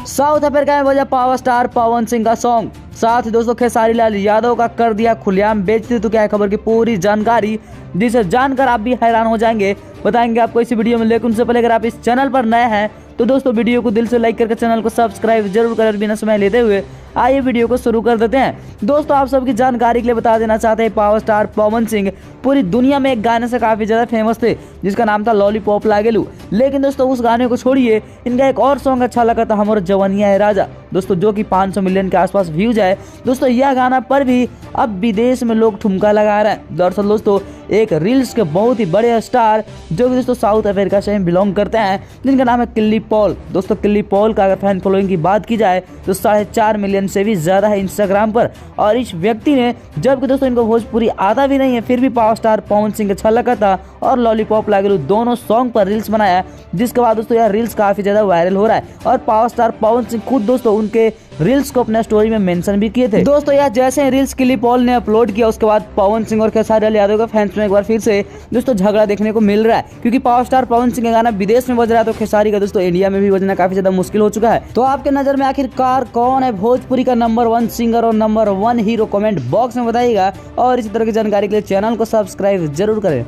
South Africa में बजा power star Pawan Singh का सॉन्ग। साथ ही दोस्तों खेसारी लाल यादव का कर दिया खुलेआम बेइज्जती। तो क्या है खबर की पूरी जानकारी, जिसे जानकर आप भी हैरान हो जाएंगे, बताएंगे आपको इस वीडियो में। लेकिन उससे पहले अगर आप इस चैनल पर नए हैं तो दोस्तों वीडियो को दिल से लाइक करके चैनल को सब्सक्राइब जरूर करें। बिना समय लेते हुए आइए वीडियो को शुरू कर देते हैं। दोस्तों आप सबकी जानकारी के लिए बता देना चाहते हैं, पावर स्टार पवन सिंह पूरी दुनिया में एक गाने से काफी ज्यादा फेमस थे, जिसका नाम था लॉलीपॉप लागेलू। लेकिन दोस्तों उस गाने को छोड़िए, इनका एक और सॉन्ग अच्छा लगा था, हमारा जवानिया है राजा, दोस्तों जो कि 500 मिलियन के आसपास व्यूज है। दोस्तों यह गाना पर भी अब विदेश में लोग ठुमका लगा रहे हैं। दरअसल दोस्तों एक रील्स के बहुत ही बड़े स्टार जो कि दोस्तों साउथ अफ्रीका से बिलोंग करते हैं, जिनका नाम है किल्ली पॉल। दोस्तों किल्ली पॉल का अगर फैन फॉलोइंग की बात की जाए तो 4.5 मिलियन से भी ज्यादा है इंस्टाग्राम पर। और इस व्यक्ति ने, जबकि दोस्तों इनको भोजपुरी आता भी नहीं है, फिर भी पावर स्टार पवन सिंह अच्छा लगा था और लॉलीपॉप लागेलू दोनों सॉन्ग पर रील्स बनाया, जिसके बाद दोस्तों यह रील्स काफी ज्यादा वायरल हो रहा है। और पावर स्टार पवन सिंह खुद दोस्तों उनके रील्स को अपने स्टोरी में मेंशन भी किए थे। दोस्तों यह जैसे रील्स किल्ली पॉल ने अपलोड किया, उसके बाद पवन सिंह और खेसारी लाल यादव के फैंस में एक बार फिर से दोस्तों झगड़ा देखने को मिल रहा है, क्योंकि पावर स्टार पवन सिंह का गाना विदेश में बज रहा है तो खेसारी का दोस्तों इंडिया में भी बजना काफी ज्यादा मुश्किल हो चुका है। तो आपके नजर में आखिरकार कौन है भोजपुरी का नंबर 1 सिंगर और नंबर 1 हीरो, कमेंट बॉक्स में बताइएगा। और इसी तरह की जानकारी के लिए चैनल को सब्सक्राइब जरूर करें।